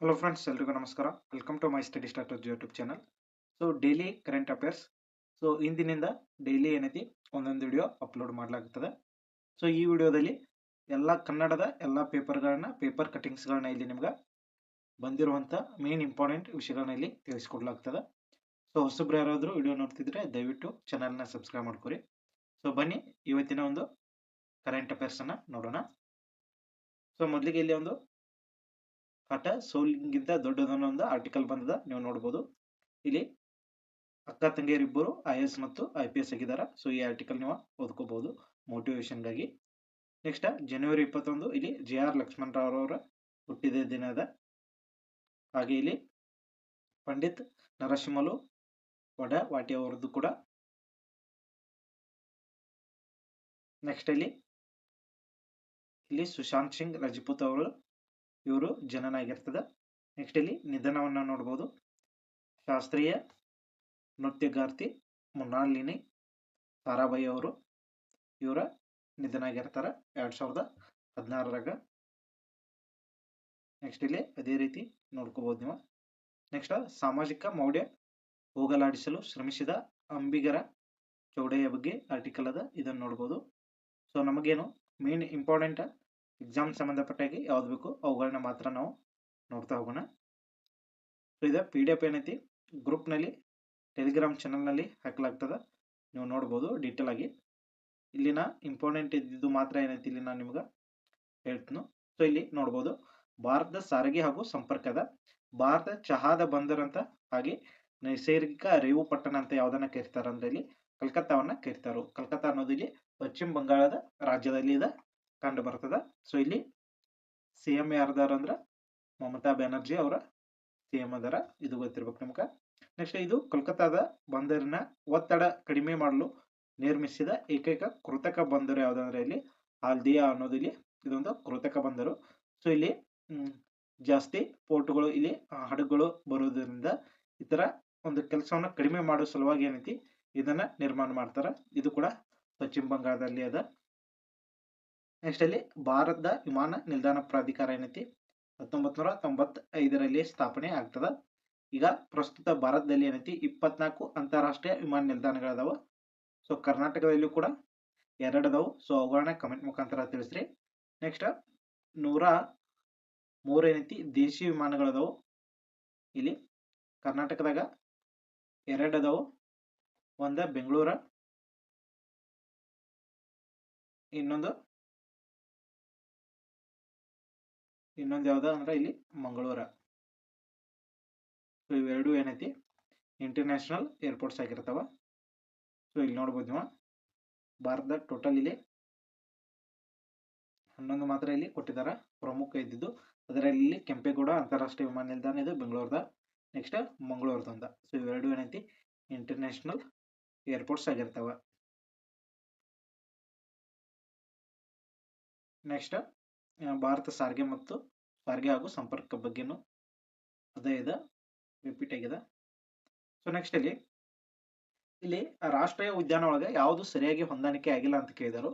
Hello friends, ಎಲ್ರಿಗೂ ನಮಸ್ಕಾರ. Welcome to my study starter YouTube channel. So daily current affairs. So ಇಂದಿನಿಂದ daily ಏನೈತಿ ಒಂದೊಂದು ವಿಡಿಯೋ ಅಪ್ಲೋಡ್ ಮಾಡಲಾಗುತ್ತದೆ. ಸೊ ಈ ವಿಡಿಯೋದಲ್ಲಿ ಎಲ್ಲ ಕನ್ನಡದ ಎಲ್ಲ ಪೇಪರ್ ಕಟಿಂಗ್ಸ್ಗಳನ್ನ ಇಲ್ಲಿ ನಿಮ್ಗೆ ಬಂದಿರುವಂಥ ಮೇನ್ ಇಂಪಾರ್ಟೆಂಟ್ ವಿಷಯಗಳನ್ನ ಇಲ್ಲಿ ತಿಳಿಸ್ಕೊಡ್ಲಾಗ್ತದೆ. ಸೊ ಹೊಸಬ್ರು ಯಾರಾದರೂ ವಿಡಿಯೋ ನೋಡ್ತಿದ್ರೆ ದಯವಿಟ್ಟು ಚಾನಲ್ನ ಸಬ್ಸ್ಕ್ರೈಬ್ ಮಾಡ್ಕೊರಿ. ಸೊ ಬನ್ನಿ ಇವತ್ತಿನ ಒಂದು ಕರೆಂಟ್ ಅಫೇರ್ಸನ್ನು ನೋಡೋಣ. ಸೊ ಮೊದಲಿಗೆ ಇಲ್ಲಿ ಒಂದು ಹಠ ಸೋಲಿಗಿಂತ ದೊಡ್ಡದನ್ನೋ ಒಂದು ಆರ್ಟಿಕಲ್ ಬಂದದ, ನೀವು ನೋಡ್ಬೋದು. ಇಲ್ಲಿ ಅಕ್ಕ ತಂಗಿಯರಿಬ್ಬರು IAS ಮತ್ತು IPS ಆಗಿದ್ದಾರೆ. ಸೊ ಈ ಆರ್ಟಿಕಲ್ ನೀವು ಓದ್ಕೋಬಹುದು ಮೋಟಿವೇಶನ್ಗಾಗಿ. ನೆಕ್ಸ್ಟ್ ಜನವರಿ 21 ಇಲ್ಲಿ JR ಲಕ್ಷ್ಮಣ್ ರಾವ್ ಅವರ ಹುಟ್ಟಿದ ದಿನ ಅದ. ಹಾಗೆ ಇಲ್ಲಿ ಪಂಡಿತ್ ನರಸಿಂಹಲು ವಡವಾಟಿ ಅವರದ್ದು ಕೂಡ. ನೆಕ್ಸ್ಟ್ ಇಲ್ಲಿ ಸುಶಾಂತ್ ಸಿಂಗ್ ರಜಪೂತ್ ಅವರು ಇವರು ಜನನ ಆಗಿರ್ತದೆ. ನೆಕ್ಸ್ಟ್ ಇಲ್ಲಿ ನಿಧನವನ್ನ ನೋಡ್ಬೋದು. ಶಾಸ್ತ್ರೀಯ ನೃತ್ಯಗಾರ್ತಿ ಮೃಣಾಲಿನಿ ಸಾರಾಭಾಯಿ ಅವರು ಇವರ ನಿಧನ ಆಗಿರ್ತಾರೆ 2016ರಾಗ. ನೆಕ್ಸ್ಟ್ ಇಲ್ಲಿ ಅದೇ ರೀತಿ ನೋಡ್ಕೋಬಹುದು ನೀವು. ನೆಕ್ಸ್ಟ್ ಸಾಮಾಜಿಕ ಮೌಢ್ಯ ಹೋಗಲಾಡಿಸಲು ಶ್ರಮಿಸಿದ ಅಂಬಿಗರ ಚೌಡೆಯ ಬಗ್ಗೆ ಆರ್ಟಿಕಲ್ ಅದ, ಇದನ್ನು ನೋಡ್ಬೋದು. ಸೊ ನಮಗೇನು ಮೇನ್ ಇಂಪಾರ್ಟೆಂಟ್ ಎಕ್ಸಾಮ್ ಸಂಬಂಧಪಟ್ಟಾಗಿ ಯಾವ್ದು ಬೇಕು ಅವುಗಳನ್ನ ಮಾತ್ರ ನಾವು ನೋಡ್ತಾ ಹೋಗೋಣ. ಸೊ ಇದು PDF ಏನೈತಿ ಗ್ರೂಪ್ನಲ್ಲಿ ಟೆಲಿಗ್ರಾಮ್ ಚಾನಲ್ನಲ್ಲಿ ಹಾಕಲಾಗ್ತದೆ, ನೀವು ನೋಡ್ಬೋದು ಡೀಟೇಲ್ ಆಗಿ. ಇಲ್ಲಿನ ಇಂಪಾರ್ಟೆಂಟ್ ಇದ್ದಿದ್ದು ಮಾತ್ರ ಏನೈತಿ ಇಲ್ಲಿ ನಾನು ನಿಮ್ಗೆ ಹೇಳ್ತೀನಿ. ಸೊ ಇಲ್ಲಿ ನೋಡ್ಬೋದು ಭಾರತದ ಸಾರಿಗೆ ಹಾಗೂ ಸಂಪರ್ಕದ ಭಾರತ ಚಹಾದ ಬಂದರು ಅಂತ, ಹಾಗೆ ನೈಸರ್ಗಿಕ ಅರಿವು ಪಟ್ಟಣ ಅಂತ ಯಾವ್ದನ್ನ ಕರೀತಾರ ಅಂದ್ರೆ ಇಲ್ಲಿ ಕಲ್ಕತ್ತಾವನ್ನ ಕರೀತಾರೋ. ಕಲ್ಕತ್ತಾ ಅನ್ನೋದು ಇಲ್ಲಿ ಪಶ್ಚಿಮ ಬಂಗಾಳದ ರಾಜ್ಯದಲ್ಲಿ ಇದು ಕಂಡು ಬರ್ತದ. ಸೊ ಇಲ್ಲಿ CM ಯಾರ್ದಾರ ಅಂದ್ರ ಮಮತಾ ಬ್ಯಾನರ್ಜಿ ಅವರ CM ಅದರ, ಇದು ಗೊತ್ತಿರ್ಬೇಕು ನಿಮ್ಗೆ. ನೆಕ್ಸ್ಟ್ ಇದು ಕೋಲ್ಕತ್ತಾದ ಬಂದರಿನ ಒತ್ತಡ ಕಡಿಮೆ ಮಾಡಲು ನಿರ್ಮಿಸಿದ ಏಕೈಕ ಕೃತಕ ಬಂದರು ಯಾವ್ದಂದ್ರೆ ಇಲ್ಲಿ ಹಾಲ್ದಿಯಾ ಅನ್ನೋದು ಇಲ್ಲಿ ಇದೊಂದು ಕೃತಕ ಬಂದರು. ಸೊ ಇಲ್ಲಿ ಜಾಸ್ತಿ ಪೋರ್ಟ್ಗಳು ಇಲ್ಲಿ ಹಡಗುಗಳು ಬರೋದ್ರಿಂದ ಇತರ ಒಂದು ಕೆಲಸವನ್ನ ಕಡಿಮೆ ಮಾಡೋ ಸಲುವಾಗಿ ಏನೈತಿ ಇದನ್ನ ನಿರ್ಮಾಣ ಮಾಡ್ತಾರ. ಇದು ಕೂಡ ಪಶ್ಚಿಮ ಬಂಗಾಳದಲ್ಲಿ ಅದ. ನೆಕ್ಸ್ಟ್ ಅಲ್ಲಿ ಭಾರತದ ವಿಮಾನ ನಿಲ್ದಾಣ ಪ್ರಾಧಿಕಾರ ಏನೈತಿ 1995ರಲ್ಲಿ ಸ್ಥಾಪನೆ ಆಗ್ತದ. ಈಗ ಪ್ರಸ್ತುತ ಭಾರತದಲ್ಲಿ ಏನೈತಿ 24 ಅಂತಾರಾಷ್ಟ್ರೀಯ ವಿಮಾನ ನಿಲ್ದಾಣಗಳದಾವ. ಸೊ ಕರ್ನಾಟಕದಲ್ಲೂ ಕೂಡ 2 ಅದಾವು. ಸೊ ಅವುಗಳನ್ನ ಕಮೆಂಟ್ ಮುಖಾಂತರ ತಿಳಿಸ್ರಿ. ನೆಕ್ಸ್ಟ್ 103 ಏನೈತಿ ದೇಶೀಯ ವಿಮಾನಗಳದಾವು. ಇಲ್ಲಿ ಕರ್ನಾಟಕದಾಗ 2 ಅದಾವು. ಒಂದ ಬೆಂಗಳೂರ, ಇನ್ನೊಂದು ಯಾವ್ದ ಅಂದ್ರೆ ಇಲ್ಲಿ ಮಂಗಳೂರ. ಸೊ ಇವೆರಡು ಏನೈತಿ ಇಂಟರ್ನ್ಯಾಷನಲ್ ಏರ್ಪೋರ್ಟ್ಸ್ ಆಗಿರ್ತಾವ. ಸೊ ಇಲ್ಲಿ ನೋಡ್ಬೋದು ನೀವು ಭಾರತದ ಟೋಟಲ್ ಇಲ್ಲಿ 11 ಮಾತ್ರ ಇಲ್ಲಿ ಕೊಟ್ಟಿದ್ದಾರೆ ಪ್ರಮುಖ ಇದ್ದಿದ್ದು. ಅದರಲ್ಲಿ ಇಲ್ಲಿ ಕೆಂಪೇಗೌಡ ಅಂತಾರಾಷ್ಟ್ರೀಯ ವಿಮಾನ ನಿಲ್ದಾಣ ಇದು ಬೆಂಗಳೂರದ, ನೆಕ್ಸ್ಟ್ ಮಂಗಳೂರದೊಂದ. ಸೊ ಇವೆರಡು ಏನೈತಿ ಇಂಟರ್ನ್ಯಾಷನಲ್ ಏರ್ಪೋರ್ಟ್ಸ್ ಆಗಿರ್ತಾವ. ನೆಕ್ಸ್ಟ್ ಭಾರತ ಸಾರಿಗೆ ಮತ್ತು ಸಾರಿಗೆ ಹಾಗೂ ಸಂಪರ್ಕ ಬಗ್ಗೆನು ಅದೇ ಇದೆ, ರಿಪೀಟ್ ಆಗಿದೆ. ಸೊ ನೆಕ್ಸ್ಟ್ ಇಲ್ಲಿ ರಾಷ್ಟ್ರೀಯ ಉದ್ಯಾನ ಒಳಗೆ ಯಾವುದು ಸರಿಯಾಗಿ ಹೊಂದಾಣಿಕೆ ಆಗಿಲ್ಲ ಅಂತ ಕೇಳಿದರು.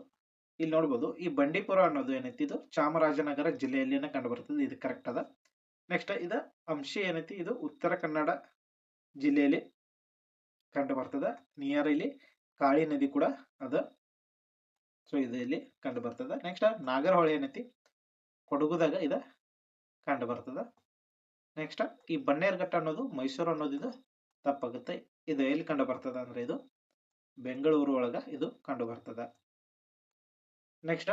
ಇಲ್ಲಿ ನೋಡ್ಬೋದು ಈ ಬಂಡೀಪುರ ಅನ್ನೋದು ಏನೈತಿ ಇದು ಚಾಮರಾಜನಗರ ಜಿಲ್ಲೆಯಲ್ಲಿನ ಕಂಡು ಬರ್ತದೆ, ಇದು ಕರೆಕ್ಟ್ ಅದ. ನೆಕ್ಸ್ಟ್ ಇದು ಅಂಶಿ ಏನೈತಿ ಇದು ಉತ್ತರ ಕನ್ನಡ ಜಿಲ್ಲೆಯಲ್ಲಿ ಕಂಡು ಬರ್ತದ. ನಿಯರ್ ಇಲ್ಲಿ ಕಾಳಿ ನದಿ ಕೂಡ ಅದ. ಸೊ ಇದು ಇಲ್ಲಿ ಕಂಡು ಬರ್ತದ. ನೆಕ್ಸ್ಟ್ ನಾಗರಹೊಳೆ ಏನೈತಿ ಕೊಡಗುದಾಗ ಇದು ಕಂಡು ಬರ್ತದ. ನೆಕ್ಸ್ಟ್ ಈ ಬನ್ನೇರುಘಟ್ಟ ಅನ್ನೋದು ಮೈಸೂರು ಅನ್ನೋದು ಇದು ತಪ್ಪಾಗುತ್ತೆ. ಇದು ಎಲ್ಲಿ ಕಂಡು ಬರ್ತದ ಅಂದ್ರೆ ಇದು ಬೆಂಗಳೂರು ಒಳಗ ಇದು ಕಂಡು ಬರ್ತದ. ನೆಕ್ಸ್ಟ್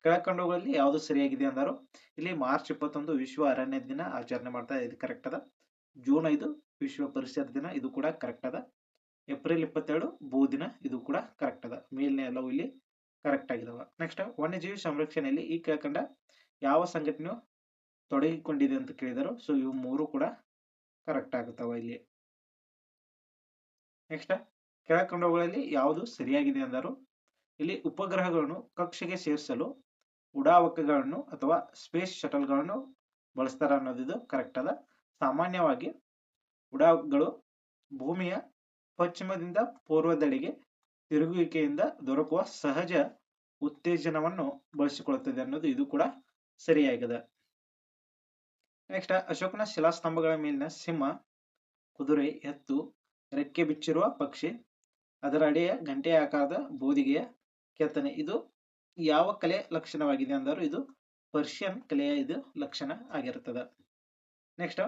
ಕೆಳಕಂಡವುಗಳಲ್ಲಿ ಯಾವುದು ಸರಿಯಾಗಿದೆ ಅಂದರು. ಇಲ್ಲಿ ಮಾರ್ಚ್ 21 ವಿಶ್ವ ಅರಣ್ಯ ದಿನ ಆಚರಣೆ ಮಾಡ್ತಾರೆ, ಇದು ಕರೆಕ್ಟ್ ಅದ. ಜೂನ್ 5 ವಿಶ್ವ ಪರಿಸರ ದಿನ, ಇದು ಕೂಡ ಕರೆಕ್ಟ್ ಅದ. ಏಪ್ರಿಲ್ 22 ಭೂ ದಿನ, ಇದು ಕೂಡ ಕರೆಕ್ಟ್ ಅದ. ಮೇಲ್ನೆ ಎಲ್ಲವೂ ಇಲ್ಲಿ ಕರೆಕ್ಟ್ ಆಗಿದಾವ. ನೆಕ್ಸ್ಟ್ ವನ್ಯಜೀವಿ ಸಂರಕ್ಷಣೆಯಲ್ಲಿ ಈ ಕೆಳಕಂಡ ಯಾವ ಸಂಘಟನೆಯು ತೊಡಗಿಕೊಂಡಿದೆ ಅಂತ ಕೇಳಿದರು. ಸೊ ಇವು ಮೂರು ಕೂಡ ಕರೆಕ್ಟ್ ಆಗುತ್ತವ ಇಲ್ಲಿ. ನೆಕ್ಸ್ಟ್ ಕೆಳಕಂಡವುಗಳಲ್ಲಿ ಯಾವುದು ಸರಿಯಾಗಿದೆ ಅಂದರು. ಇಲ್ಲಿ ಉಪಗ್ರಹಗಳನ್ನು ಕಕ್ಷೆಗೆ ಸೇರಿಸಲು ಉಡಾವಕಗಳನ್ನು ಅಥವಾ ಸ್ಪೇಸ್ ಶಟಲ್ಗಳನ್ನು ಬಳಸ್ತಾರ ಅನ್ನೋದು ಇದು ಕರೆಕ್ಟ್ ಅದ. ಸಾಮಾನ್ಯವಾಗಿ ಉಡಾವಕಗಳು ಭೂಮಿಯ ಪಶ್ಚಿಮದಿಂದ ಪೂರ್ವದೆಡೆಗೆ ತಿರುಗುವಿಕೆಯಿಂದ ದೊರಕುವ ಸಹಜ ಉತ್ತೇಜನವನ್ನು ಬಳಸಿಕೊಳ್ಳುತ್ತದೆ ಅನ್ನೋದು ಇದು ಕೂಡ ಸರಿಯಾಗಿದೆ. ನೆಕ್ಸ್ಟ್ ಅಶೋಕನ ಶಿಲಾಸ್ತಂಭಗಳ ಮೇಲಿನ ಸಿಂಹ, ಕುದುರೆ, ಎತ್ತು, ರೆಕ್ಕೆ ಬಿಚ್ಚಿರುವ ಪಕ್ಷಿ, ಅದರ ಅಡಿಯ ಗಂಟೆಯ ಆಕಾರದ ಬೋದಿಗೆಯ ಕೆತ್ತನೆ ಇದು ಯಾವ ಕಲೆ ಲಕ್ಷಣವಾಗಿದೆ ಅಂದರು ಇದು ಪರ್ಷಿಯನ್ ಕಲೆಯ ಇದು ಲಕ್ಷಣ ಆಗಿರುತ್ತದೆ. ನೆಕ್ಸ್ಟ್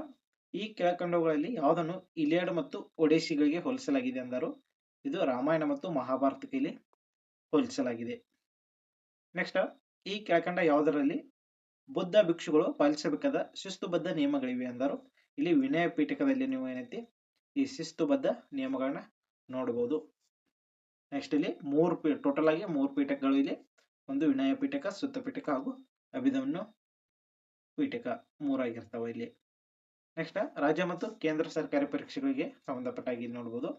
ಈ ಕೆಳಕಂಡವುಗಳಲ್ಲಿ ಯಾವುದನ್ನು ಇಲಿಯಡ್ ಮತ್ತು ಒಡಿಸ್ಸಿಗಳಿಗೆ ಹೋಲಿಸಲಾಗಿದೆ ಅಂದರು ಇದು ರಾಮಾಯಣ ಮತ್ತು ಮಹಾಭಾರತಕ್ಕೆ ಇಲ್ಲಿ ಹೋಲಿಸಲಾಗಿದೆ. ನೆಕ್ಸ್ಟ್ ಈ ಕೆಳಕಂಡ ಯಾವುದರಲ್ಲಿ ಬುದ್ಧ ಭಿಕ್ಷುಗಳು ಪಾಲಿಸಬೇಕಾದ ಶಿಸ್ತುಬದ್ಧ ನಿಯಮಗಳಿವೆ ಅಂದರು ಇಲ್ಲಿ ವಿನಯ ಪೀಠಕದಲ್ಲಿ ನೀವು ಏನೈತಿ ಈ ಶಿಸ್ತುಬದ್ಧ ನಿಯಮಗಳನ್ನ ನೋಡಬಹುದು. ನೆಕ್ಸ್ಟ್ ಇಲ್ಲಿ ಟೋಟಲ್ ಆಗಿ 3 ಪೀಠಕಗಳು ಇಲ್ಲಿ ಒಂದು ವಿನಯ ಪೀಠಕ, ಸುತ್ತ ಪೀಠಕ ಹಾಗೂ ಅಭಿದಮ್ಯ ಪೀಠಕ 3 ಆಗಿರ್ತಾವ ಇಲ್ಲಿ. ನೆಕ್ಸ್ಟ್ ರಾಜ್ಯ ಮತ್ತು ಕೇಂದ್ರ ಸರ್ಕಾರಿ ಪರೀಕ್ಷೆಗಳಿಗೆ ಸಂಬಂಧಪಟ್ಟಾಗಿ ನೋಡಬಹುದು.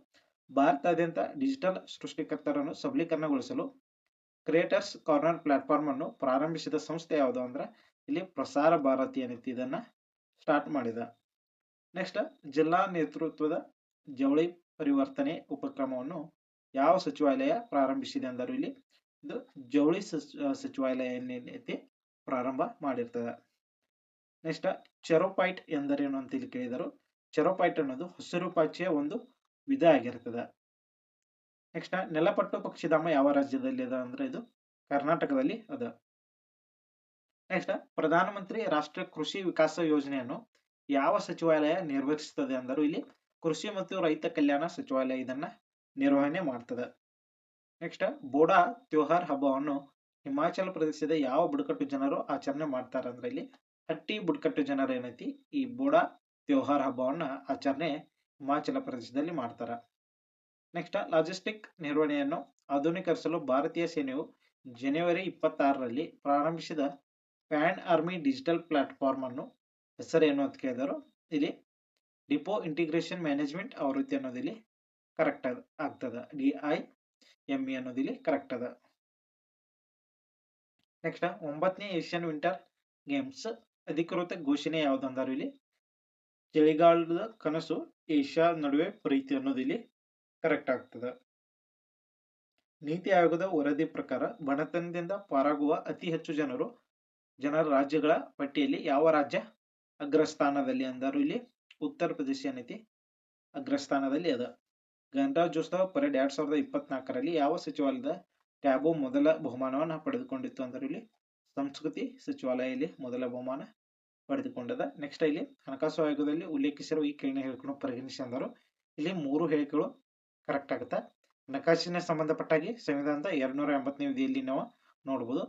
ಭಾರತಾದ್ಯಂತ ಡಿಜಿಟಲ್ ಸೃಷ್ಟಿಕರ್ತರನ್ನು ಸಬಲೀಕರಣಗೊಳಿಸಲು ಕ್ರಿಯೇಟರ್ಸ್ ಕಾರ್ನರ್ ಪ್ಲಾಟ್ಫಾರ್ಮ್ ಅನ್ನು ಪ್ರಾರಂಭಿಸಿದ ಸಂಸ್ಥೆ ಯಾವುದು ಅಂದ್ರೆ ಇಲ್ಲಿ ಪ್ರಸಾರ ಭಾರತಿ ಏನೈತಿ ಇದನ್ನ ಸ್ಟಾರ್ಟ್ ಮಾಡಿದ. ನೆಕ್ಸ್ಟ್ ಜಿಲ್ಲಾ ನೇತೃತ್ವದ ಜವಳಿ ಪರಿವರ್ತನೆ ಉಪಕ್ರಮವನ್ನು ಯಾವ ಸಚಿವಾಲಯ ಪ್ರಾರಂಭಿಸಿದೆ ಅಂದರು ಇಲ್ಲಿ ಇದು ಜವಳಿ ಸಚಿವಾಲಯ ಏನೈತಿ ಪ್ರಾರಂಭ ಮಾಡಿರ್ತದೆ. ನೆಕ್ಸ್ಟ್ ಚೆರೋಪೈಟ್ ಎಂದರೇನು ಅಂತ ಇಲ್ಲಿ ಕೇಳಿದರು. ಚೆರೋಪೈಟ್ ಅನ್ನೋದು ಹಸಿರು ಪಾಚಿಯ ಒಂದು ವಿಧ ಆಗಿರ್ತದೆ. ನೆಕ್ಸ್ಟ್ ನೆಲಪಟ್ಟು ಪಕ್ಷಿಧಾಮ ಯಾವ ರಾಜ್ಯದಲ್ಲಿ ಅದ ಅಂದ್ರೆ ಇದು ಕರ್ನಾಟಕದಲ್ಲಿ ಅದ. ನೆಕ್ಸ್ಟ್ ಪ್ರಧಾನಮಂತ್ರಿ ರಾಷ್ಟ್ರೀಯ ಕೃಷಿ ವಿಕಾಸ ಯೋಜನೆಯನ್ನು ಯಾವ ಸಚಿವಾಲಯ ನಿರ್ವಹಿಸುತ್ತದೆ ಅಂದರು ಇಲ್ಲಿ ಕೃಷಿ ಮತ್ತು ರೈತ ಕಲ್ಯಾಣ ಸಚಿವಾಲಯ ಇದನ್ನ ನಿರ್ವಹಣೆ ಮಾಡ್ತದೆ. ನೆಕ್ಸ್ಟ್ ಬೋಡಾ ತ್ಯೋಹಾರ್ ಹಬ್ಬವನ್ನು ಹಿಮಾಚಲ ಪ್ರದೇಶದ ಯಾವ ಬುಡಕಟ್ಟು ಜನರು ಆಚರಣೆ ಮಾಡ್ತಾರೆ ಅಂದ್ರೆ ಇಲ್ಲಿ ಹಟ್ಟಿ ಬುಡಕಟ್ಟು ಜನರು ಏನೈತಿ ಈ ಬೋಡಾ ತ್ಯೋಹಾರ್ ಹಬ್ಬವನ್ನ ಆಚರಣೆ ಹಿಮಾಚಲ ಪ್ರದೇಶದಲ್ಲಿ ಮಾಡ್ತಾರ. ನೆಕ್ಸ್ಟ್ ಲಾಜಿಸ್ಟಿಕ್ ನಿರ್ವಹಣೆಯನ್ನು ಆಧುನೀಕರಿಸಲು ಭಾರತೀಯ ಸೇನೆಯು ಜನವರಿ 26ರಲ್ಲಿ ಪ್ರಾರಂಭಿಸಿದ ಪ್ಯಾನ್ ಆರ್ಮಿ ಡಿಜಿಟಲ್ ಪ್ಲಾಟ್ಫಾರ್ಮ್ ಅನ್ನು ಹೆಸರೇನು ಅಂತ ಕೇಳಿದರು ಇಲ್ಲಿ ಡಿಪೋ ಇಂಟಿಗ್ರೇಷನ್ ಮ್ಯಾನೇಜ್ಮೆಂಟ್ ಆವೃತ್ತಿ ಅನ್ನೋದು ಇಲ್ಲಿ ಕರೆಕ್ಟ್ ಆಗ್ತದ. DIME ಅನ್ನೋದು ಇಲ್ಲಿ ಕರೆಕ್ಟ್ ಅದ. ನೆಕ್ಸ್ಟ್ 9ನೇ ಏಷ್ಯನ್ ವಿಂಟರ್ ಗೇಮ್ಸ್ ಅಧಿಕೃತ ಘೋಷಣೆ ಯಾವ್ದು ಅಂದರು ಇಲ್ಲಿ ಚಳಿಗಾಲದ ಕನಸು ಏಷ್ಯಾ ನಡುವೆ ಪ್ರೀತಿ ಅನ್ನೋದು ಇಲ್ಲಿ ಕರೆಕ್ಟ್ ಆಗ್ತದೆ. ನೀತಿ ಆಯೋಗದ ವರದಿ ಪ್ರಕಾರ ಬಡತನದಿಂದ ಪಾರಾಗುವ ಅತಿ ಹೆಚ್ಚು ಜನರ ರಾಜ್ಯಗಳ ಪಟ್ಟಿಯಲ್ಲಿ ಯಾವ ರಾಜ್ಯ ಅಗ್ರಸ್ಥಾನದಲ್ಲಿ ಅಂದರು ಇಲ್ಲಿ ಉತ್ತರ ಪ್ರದೇಶ ಏನೈತಿ ಅಗ್ರಸ್ಥಾನದಲ್ಲಿ ಅದ. ಗಣರಾಜ್ಯೋತ್ಸವ ಪರೇಡ್ 2024ರಲ್ಲಿ ಯಾವ ಸಚಿವಾಲಯದ ಟ್ಯಾಬೋ ಮೊದಲ ಬಹುಮಾನವನ್ನು ಪಡೆದುಕೊಂಡಿತ್ತು ಅಂದ್ರೆ ಇಲ್ಲಿ ಸಂಸ್ಕೃತಿ ಸಚಿವಾಲಯ ಇಲ್ಲಿ ಮೊದಲ ಬಹುಮಾನ ಪಡೆದುಕೊಂಡದ. ನೆಕ್ಸ್ಟ್ ಇಲ್ಲಿ ಹಣಕಾಸು ಆಯೋಗದಲ್ಲಿ ಉಲ್ಲೇಖಿಸಿರುವ ಈ ಕೆಳಗಿನ ಹೇಳಿಕೆಗಳನ್ನು ಪರಿಗಣಿಸಿ ಅಂದರು ಇಲ್ಲಿ 3 ಹೇಳಿಕೆಗಳು ಕರೆಕ್ಟ್ ಆಗುತ್ತೆ. ಹಣಕಾಸಿನ ಸಂಬಂಧಪಟ್ಟಾಗಿ ಸಂವಿಧಾನದ 280ನೇ ವಿಧಿಯಲ್ಲಿ ನಾವು ನೋಡಬಹುದು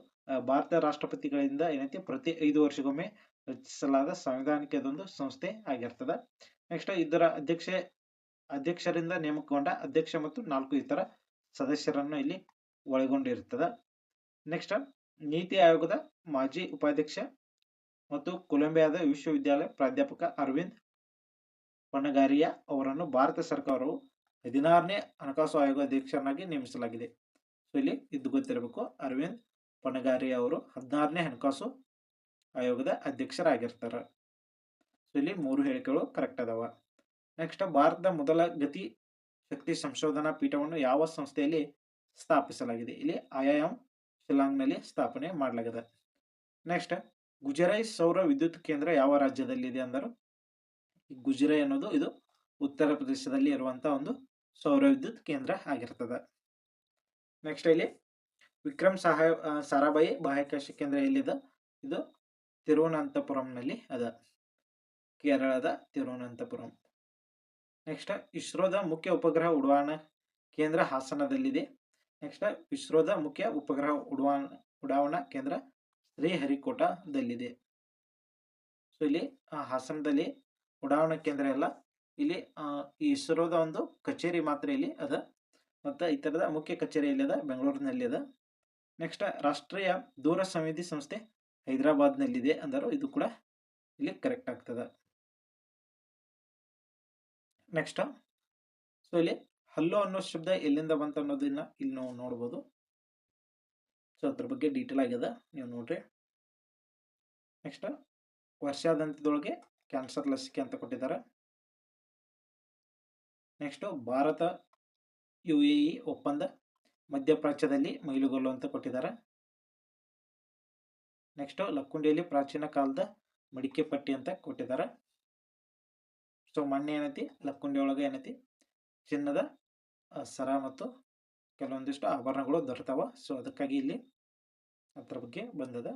ಭಾರತ ರಾಷ್ಟ್ರಪತಿಗಳಿಂದ ಏನೈತಿ ಪ್ರತಿ 5 ವರ್ಷಗೊಮ್ಮೆ ರಚಿಸಲಾದ ಸಾಂವಿಧಾನಿಕ ಅದೊಂದು ಸಂಸ್ಥೆ ಆಗಿರ್ತದೆ. ನೆಕ್ಸ್ಟ್ ಇದರ ಅಧ್ಯಕ್ಷರಿಂದ ನೇಮಕಗೊಂಡ ಅಧ್ಯಕ್ಷ ಮತ್ತು 4 ಇತರ ಸದಸ್ಯರನ್ನು ಇಲ್ಲಿ ಒಳಗೊಂಡಿರುತ್ತದೆ. ನೆಕ್ಸ್ಟ್ ನೀತಿ ಆಯೋಗದ ಮಾಜಿ ಉಪಾಧ್ಯಕ್ಷ ಮತ್ತು ಕೊಲಂಬಿಯಾದ ವಿಶ್ವವಿದ್ಯಾಲಯ ಪ್ರಾಧ್ಯಾಪಕ ಅರವಿಂದ್ ಪನಗಾರಿಯಾ ಅವರನ್ನು ಭಾರತ ಸರ್ಕಾರವು 16ನೇ ಹಣಕಾಸು ಆಯೋಗ ಅಧ್ಯಕ್ಷರನ್ನಾಗಿ ನೇಮಿಸಲಾಗಿದೆ. ಸೊ ಇಲ್ಲಿ ಇದು ಗೊತ್ತಿರಬೇಕು ಅರವಿಂದ್ ಪನಗಾರಿಯಾ ಅವರು 16ನೇ ಹಣಕಾಸು ಆಯೋಗದ ಅಧ್ಯಕ್ಷರಾಗಿರ್ತಾರೆ. ಸೊ ಇಲ್ಲಿ 3 ಹೇಳಿಕೆಗಳು ಕರೆಕ್ಟ್ ಅದಾವ. ನೆಕ್ಸ್ಟ್ ಭಾರತದ ಮೊದಲ ಗತಿ ಶಕ್ತಿ ಸಂಶೋಧನಾ ಪೀಠವನ್ನು ಯಾವ ಸಂಸ್ಥೆಯಲ್ಲಿ ಸ್ಥಾಪಿಸಲಾಗಿದೆ ಇಲ್ಲಿ IIM ಶಿಲಾಂಗ್ನಲ್ಲಿ ಸ್ಥಾಪನೆ ಮಾಡಲಾಗಿದೆ. ನೆಕ್ಸ್ಟ್ ಗುಜರೈ ಸೌರ ವಿದ್ಯುತ್ ಕೇಂದ್ರ ಯಾವ ರಾಜ್ಯದಲ್ಲಿದೆ ಅಂದರು ಗುಜರೈ ಅನ್ನೋದು ಇದು ಉತ್ತರ ಪ್ರದೇಶದಲ್ಲಿ ಇರುವಂತಹ ಒಂದು ಸೌರ ವಿದ್ಯುತ್ ಕೇಂದ್ರ ಆಗಿರ್ತದೆ. ನೆಕ್ಸ್ಟ್ ಇಲ್ಲಿ ವಿಕ್ರಮ್ ಸಾರಾಭಾಯಿ ಬಾಹ್ಯಾಕಾಶ ಕೇಂದ್ರ ಎಲ್ಲಿದೆ ಇದು ತಿರುವನಂತಪುರಂನಲ್ಲಿ ಅದ ಕೇರಳದ ತಿರುವನಂತಪುರಂ. ನೆಕ್ಸ್ಟ್ ಇಸ್ರೋದ ಮುಖ್ಯ ಉಪಗ್ರಹ ಉಡಾವಣಾ ಕೇಂದ್ರ ಹಾಸನದಲ್ಲಿದೆ. ನೆಕ್ಸ್ಟ್ ಇಸ್ರೋದ ಮುಖ್ಯ ಉಪಗ್ರಹ ಉಡಾವಣಾ ಕೇಂದ್ರ ಶ್ರೀಹರಿಕೋಟಾದಲ್ಲಿದೆ. ಸೊ ಇಲ್ಲಿ ಹಾಸನದಲ್ಲಿ ಉಡಾವಣಾ ಕೇಂದ್ರ ಎಲ್ಲ ಇಲ್ಲಿ ಇಸ್ರೋದ ಒಂದು ಕಚೇರಿ ಮಾತ್ರ ಇಲ್ಲಿ ಅದ ಮತ್ತು ಇತರದ ಮುಖ್ಯ ಕಚೇರಿ ಇಲ್ಲಿ ಅದ ಬೆಂಗಳೂರಿನಲ್ಲಿ ಅದ. ನೆಕ್ಸ್ಟ್ ರಾಷ್ಟ್ರೀಯ ದೂರ ಸಂವೇದಿ ಸಂಸ್ಥೆ ಹೈದರಾಬಾದ್ನಲ್ಲಿದೆ ಅಂದರು ಇದು ಕೂಡ ಇಲ್ಲಿ ಕರೆಕ್ಟ್ ಆಗ್ತದೆ. ನೆಕ್ಸ್ಟ್ ಸೊ ಇಲ್ಲಿ ಹಲ್ಲು ಅನ್ನೋ ಶಬ್ದ ಎಲ್ಲಿಂದ ಬಂತು ಅನ್ನೋದನ್ನ ಇಲ್ಲಿ ನಾವು ನೋಡ್ಬೋದು. ಸೊ ಅದ್ರ ಬಗ್ಗೆ ಡೀಟೇಲ್ ಆಗ್ಯದ ನೀವು ನೋಡ್ರಿ. ನೆಕ್ಸ್ಟ್ ವರ್ಷಾದಂತ್ಯದೊಳಗೆ ಕ್ಯಾನ್ಸರ್ ಲಸಿಕೆ ಅಂತ ಕೊಟ್ಟಿದ್ದಾರೆ. ನೆಕ್ಸ್ಟ್ ಭಾರತ UAE ಒಪ್ಪಂದ ಮಧ್ಯಪ್ರಾಚ್ಯದಲ್ಲಿ ಮೈಲುಗಲ್ಲು ಅಂತ ಕೊಟ್ಟಿದ್ದಾರೆ. ನೆಕ್ಸ್ಟ್ ಲಕ್ಕುಂಡಿಯಲ್ಲಿ ಪ್ರಾಚೀನ ಕಾಲದ ಮಡಿಕೆ ಪಟ್ಟಿ ಅಂತ ಕೊಟ್ಟಿದ್ದಾರೆ. ಸೊ ಮೊನ್ನೆ ಏನೈತಿ ಲಕ್ಕುಂಡಿ ಒಳಗೆ ಏನೈತಿ ಚಿನ್ನದ ಸರ ಮತ್ತು ಕೆಲವೊಂದಿಷ್ಟು ಆಭರಣಗಳು ದೊರೆತಾವ. ಸೊ ಅದಕ್ಕಾಗಿ ಇಲ್ಲಿ ಅದ್ರ ಬಗ್ಗೆ ಬಂದದ.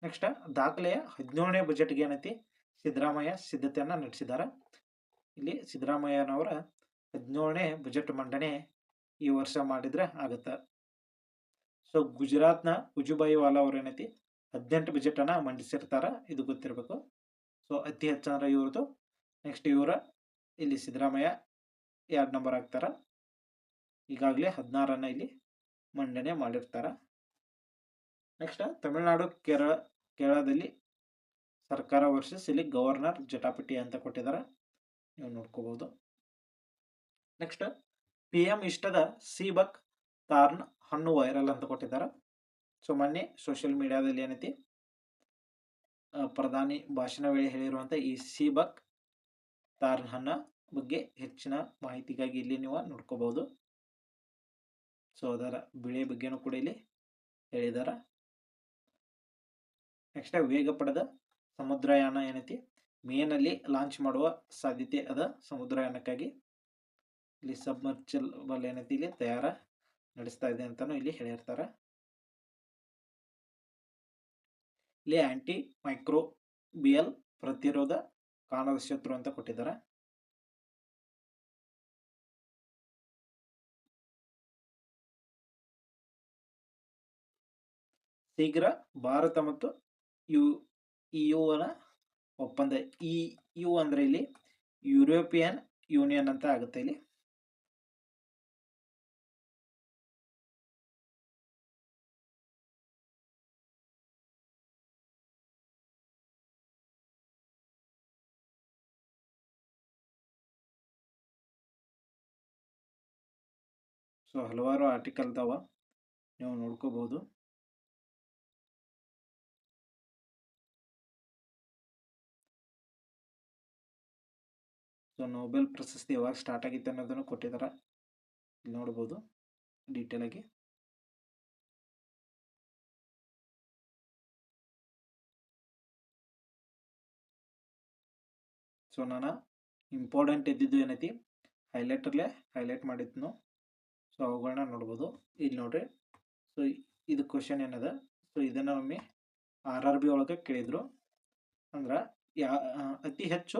ನೆಕ್ಸ್ಟ್ ದಾಖಲೆಯ 17ನೇ ಬಜೆಟ್ಗೆ ಏನೈತಿ ಸಿದ್ದರಾಮಯ್ಯ ಸಿದ್ಧತೆಯನ್ನ ನಡೆಸಿದ್ದಾರೆ. ಇಲ್ಲಿ ಸಿದ್ದರಾಮಯ್ಯನವರ 17ನೇ ಬಜೆಟ್ ಮಂಡನೆ ಈ ವರ್ಷ ಮಾಡಿದ್ರೆ ಆಗತ್ತ. ಸೊ ಗುಜರಾತ್ನ ವಜುಭಾಯಿ ವಾಲಾ ಅವ್ರು ಏನೈತಿ 18 ಬಜೆಟ್ ಅನ್ನ ಮಂಡಿಸಿರ್ತಾರ, ಇದು ಗೊತ್ತಿರಬೇಕು. ಸೊ ಅತಿ ಹೆಚ್ಚಂದ್ರೆ ಇವ್ರದ್ದು. ನೆಕ್ಸ್ಟ್ ಇವರ ಇಲ್ಲಿ ಸಿದ್ದರಾಮಯ್ಯ 2 ನಂಬರ್ ಆಗ್ತಾರ. ಈಗಾಗಲೇ 16 ಇಲ್ಲಿ ಮಂಡನೆ ಮಾಡಿರ್ತಾರ. ನೆಕ್ಸ್ಟ್ ತಮಿಳುನಾಡು ಕೇರಳದಲ್ಲಿ ಸರ್ಕಾರ ವರ್ಸಸ್ ಇಲ್ಲಿ ಗವರ್ನರ್ ಜಟಾಪಟಿ ಅಂತ ಕೊಟ್ಟಿದ್ದಾರೆ, ನೀವು ನೋಡ್ಕೋಬಹುದು. ನೆಕ್ಸ್ಟ್ PM ಇಷ್ಟದ ಸೀಬಕ್ ತಾರ್ನ್ ಹಣ್ಣು ವೈರಲ್ ಅಂತ ಕೊಟ್ಟಿದ್ದಾರೆ. ಸೊ ಮೊನ್ನೆ ಸೋಷಿಯಲ್ ಮೀಡಿಯಾದಲ್ಲಿ ಏನೈತಿ ಪ್ರಧಾನಿ ಭಾಷಣ ವೇಳೆ ಹೇಳಿರುವಂತ ಈ ಸೀಬಕ್ ತಾರ್ನ್ ಹಣ್ಣ ಬಗ್ಗೆ ಹೆಚ್ಚಿನ ಮಾಹಿತಿಗಾಗಿ ಇಲ್ಲಿ ನೀವು ನೋಡ್ಕೋಬಹುದು. ಸೊ ಅದರ ಬೆಳೆ ಬಗ್ಗೆನೂ ಕೂಡ ಇಲ್ಲಿ ಹೇಳಿದಾರ. ನೆಕ್ಸ್ಟ್ ವೇಗ ಪಡೆದ ಸಮುದ್ರಯಾನ ಏನೈತಿ ಮೇನಲ್ಲಿ ಲಾಂಚ್ ಮಾಡುವ ಸಾಧ್ಯತೆ ಅದ. ಸಮುದ್ರಯಾನಕ್ಕಾಗಿ ಇಲ್ಲಿ ಸಬ್ಮರ್ಚಬಲ್ ಏನೈತಿ ಇಲ್ಲಿ ತಯಾರ ನಡೆಸ್ತಾ ಇದೆ ಅಂತಾನು ಇಲ್ಲಿ ಹೇಳಿರ್ತಾರ. ಇಲ್ಲಿ ಆಂಟಿ ಮೈಕ್ರೋಬಿಯಲ್ ಪ್ರತಿರೋಧ ಕಾಣದ ಶತ್ರು ಅಂತ ಕೊಟ್ಟಿದ್ದಾರೆ. ಶೀಘ್ರ ಭಾರತ ಮತ್ತು ಯುನ ಒಪ್ಪಂದ. ಯು ಅಂದ್ರೆ ಇಲ್ಲಿ ಯುರೋಪಿಯನ್ ಯೂನಿಯನ್ ಅಂತ ಆಗುತ್ತೆ ಇಲ್ಲಿ. ಸೊ ಹಲವಾರು ಆರ್ಟಿಕಲ್ ಅದಾವ, ನೀವು ನೋಡ್ಕೋಬಹುದು. ಸೊ ನೊಬೆಲ್ ಪ್ರಶಸ್ತಿ ಯಾವಾಗ ಸ್ಟಾರ್ಟ್ ಆಗಿತ್ತು ಅನ್ನೋದನ್ನು ಕೊಟ್ಟಿದ್ದಾರೆ, ಇಲ್ಲಿ ನೋಡ್ಬೋದು ಡೀಟೇಲ್ ಆಗಿ. ಸೊ ನಾನು ಇಂಪಾರ್ಟೆಂಟ್ ಇದ್ದಿದ್ದು ಏನೈತಿ ಹೈಲೈಟರ್ಲೆ ಹೈಲೈಟ್ ಮಾಡಿದ್ನು. ಸೊ ಅವುಗಳನ್ನ ನೋಡ್ಬೋದು ಇಲ್ಲಿ ನೋಡ್ರಿ. ಸೊ ಇದು ಕ್ವಶನ್ ಏನದ, ಸೊ ಇದನ್ನ ಒಮ್ಮೆ RRB ಒಳಗೆ ಕೇಳಿದ್ರು. ಅಂದ್ರ ಅತಿ ಹೆಚ್ಚು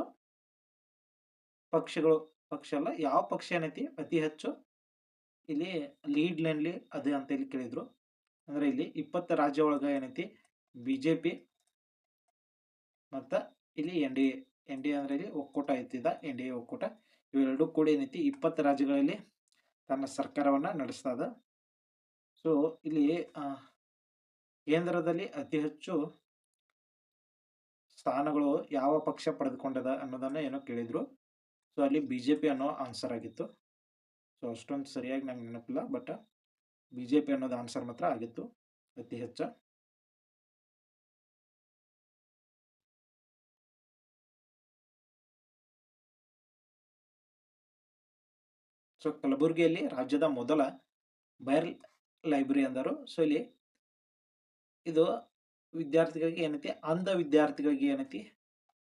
ಪಕ್ಷ ಅಲ್ಲ, ಯಾವ ಪಕ್ಷ ಏನೈತಿ ಅತಿ ಹೆಚ್ಚು ಇಲ್ಲಿ ಲೀಡ್ ಲೈನ್ಲಿ ಅದೇ ಅಂತ ಇಲ್ಲಿ ಕೇಳಿದ್ರು. ಅಂದ್ರೆ ಇಲ್ಲಿ 20 ರಾಜ್ಯ ಒಳಗ ಏನೈತಿ BJP ಮತ್ತ ಇಲ್ಲಿ NDA ಅಂದ್ರೆ ಇಲ್ಲಿ ಒಕ್ಕೂಟ ಐತಿದ NDA ಒಕ್ಕೂಟ, ಇವೆರಡು ಕೂಡ ಏನೈತಿ 20 ರಾಜ್ಯಗಳಲ್ಲಿ ತನ್ನ ಸರ್ಕಾರವನ್ನ ನಡೆಸ್ತದ. ಸೊ ಇಲ್ಲಿ ಕೇಂದ್ರದಲ್ಲಿ ಅತಿ ಹೆಚ್ಚು ಸ್ಥಾನಗಳು ಯಾವ ಪಕ್ಷ ಪಡೆದುಕೊಂಡದ ಅನ್ನೋದನ್ನ ಏನೋ ಕೇಳಿದ್ರು. ಸೊ ಅಲ್ಲಿ BJP ಅನ್ನೋ ಆನ್ಸರ್ ಆಗಿತ್ತು. ಸೊ ಅಷ್ಟೊಂದು ಸರಿಯಾಗಿ ನಂಗೆ ನೆನಪಿಲ್ಲ, ಬಟ್ BJP ಅನ್ನೋದು ಆನ್ಸರ್ ಮಾತ್ರ ಆಗಿತ್ತು ಅತಿ ಹೆಚ್ಚ. ಸೊ ಕಲಬುರಗಿಯಲ್ಲಿ ರಾಜ್ಯದ ಮೊದಲ ಬಯರ್ ಲೈಬ್ರರಿ ಅಂದರು. ಸೊ ಇಲ್ಲಿ ಇದು ವಿದ್ಯಾರ್ಥಿಗಳಿಗೆ ಏನೈತಿ ಅಂಧ ವಿದ್ಯಾರ್ಥಿಗಳಿಗೆ ಏನೈತಿ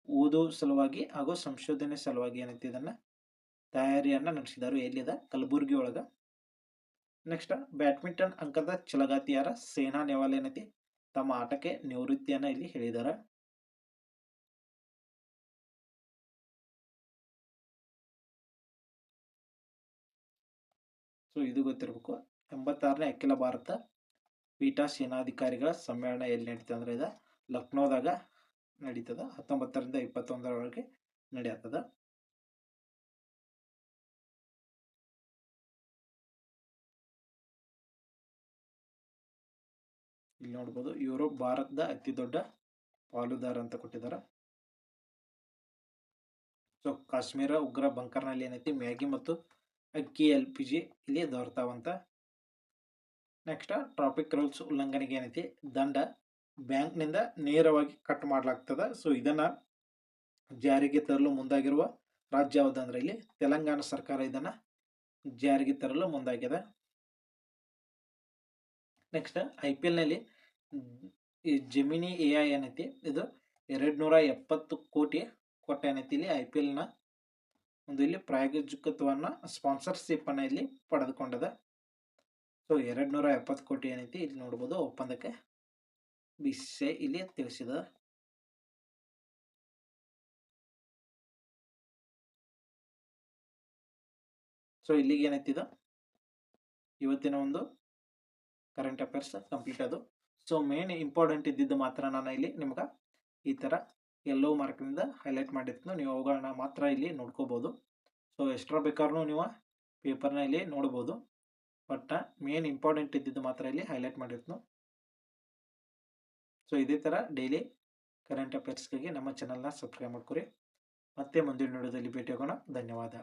ಓದೋ ಸಲುವಾಗಿ ಹಾಗೂ ಸಂಶೋಧನೆ ಸಲುವಾಗಿ ಏನೈತಿ ಇದನ್ನ ತಯಾರಿಯನ್ನ ನಡೆಸಿದರು. ಎಲ್ಲಿದ ಕಲಬುರಗಿ ಒಳಗ. ನೆಕ್ಸ್ಟ್ ಬ್ಯಾಡ್ಮಿಂಟನ್ ಅಂಕದ ಛಲಗಾತಿಯರ ಸೇನಾ ನೆಹ್ವಾಲ್ ಏನೈತಿ ತಮ್ಮ ಆಟಕ್ಕೆ ನಿವೃತ್ತಿಯನ್ನ ಇಲ್ಲಿ ಹೇಳಿದಾರ. ಸೊ ಇದು ಗೊತ್ತಿರಬೇಕು. 86ನೇ ಅಖಿಲ ಭಾರತ ಪೀಠ ಸೇನಾಧಿಕಾರಿಗಳ ಸಮ್ಮೇಳನ ಎಲ್ಲಿ ನಡೀತದೆ ಅಂದ್ರೆ ಇದು ಲಕ್ನೋದಾಗ ನಡೀತದ. 19ರಿಂದ 21ರವರೆಗೆ ನಡೆಯತ್ತದ. ಇಲ್ಲಿ ನೋಡ್ಬೋದು ಯುರೋಪ್ ಭಾರತದ ಅತಿ ದೊಡ್ಡ ಪಾಲುದಾರ ಅಂತ ಕೊಟ್ಟಿದ್ದಾರೆ. ಸೊ ಕಾಶ್ಮೀರ ಉಗ್ರ ಬಂಕರ್ನಲ್ಲಿ ಏನೈತಿ ಮ್ಯಾಗಿ ಮತ್ತು ಅಕ್ಕಿ LPG ಇಲ್ಲಿ ದೊರೆತಾವಂತ. ನೆಕ್ಸ್ಟ್ ಟ್ರಾಫಿಕ್ ರೂಲ್ಸ್ ಉಲ್ಲಂಘನೆಗೆ ಏನೈತಿ ದಂಡ ಬ್ಯಾಂಕ್ನಿಂದ ನೇರವಾಗಿ ಕಟ್ ಮಾಡ್ಲಾಗ್ತದ. ಸೊ ಇದನ್ನ ಜಾರಿಗೆ ತರಲು ಮುಂದಾಗಿರುವ ರಾಜ್ಯ ಯಾವುದಂದ್ರೆ ಇಲ್ಲಿ ತೆಲಂಗಾಣ ಸರ್ಕಾರ ಇದನ್ನ ಜಾರಿಗೆ ತರಲು ಮುಂದಾಗಿದೆ. ನೆಕ್ಸ್ಟ್ IPL ನಲ್ಲಿ ಜೆಮಿನಿ AI ಏನೈತಿ ಇದು 270 ಕೋಟಿ ಕೊಟ್ಟ ಏನೈತಿ ಇಲ್ಲಿ IPL ನ ಒಂದು ಇಲ್ಲಿ ಪ್ರಾಯೋಜಕತ್ವವನ್ನು ಸ್ಪಾನ್ಸರ್ಶಿಪ್ ಅನ್ನ ಇಲ್ಲಿ ಪಡೆದುಕೊಂಡದ. ಸೊ 270 ಕೋಟಿ ಏನೈತಿ ಇಲ್ಲಿ ನೋಡಬಹುದು ಒಪ್ಪಂದಕ್ಕೆ BCCI ಇಲ್ಲಿ ತಿಳಿಸಿದ. ಸೊ ಇಲ್ಲಿಗೆ ಏನೈತಿದ ಇವತ್ತಿನ ಒಂದು ಕರೆಂಟ್ ಅಫೇರ್ಸ್ ಕಂಪ್ಲೀಟ್ ಅದು. ಸೊ ಮೇನ್ ಇಂಪಾರ್ಟೆಂಟ್ ಇದ್ದಿದ್ದು ಮಾತ್ರ ನಾನು ಇಲ್ಲಿ ನಿಮ್ಗೆ ಈ ಥರ ಎಲ್ಲೋ ಮಾರ್ಕ್ನಿಂದ ಹೈಲೈಟ್ ಮಾಡಿರ್ತೀನಿ, ನೀವು ಅವುಗಳನ್ನ ಮಾತ್ರ ಇಲ್ಲಿ ನೋಡ್ಕೋಬೋದು. ಸೊ ಎಷ್ಟರ ಬೇಕಾದ್ರೂ ನೀವು ಪೇಪರ್ನ ಇಲ್ಲಿ ನೋಡ್ಬೋದು, ಬಟ್ ಮೇನ್ ಇಂಪಾರ್ಟೆಂಟ್ ಇದ್ದಿದ್ದು ಮಾತ್ರ ಇಲ್ಲಿ ಹೈಲೈಟ್ ಮಾಡಿರ್ತೀನಿ. ಸೊ ಇದೇ ಥರ ಡೈಲಿ ಕರೆಂಟ್ ಅಫೇರ್ಸ್ಗಾಗಿ ನಮ್ಮ ಚಾನಲ್ನ ಸಬ್ಸ್ಕ್ರೈಬ್ ಮಾಡ್ಕೊರಿ. ಮತ್ತೆ ಮುಂದಿನ ವಿಡಿಯೋದಲ್ಲಿ ಭೇಟಿ ಆಗೋಣ. ಧನ್ಯವಾದ.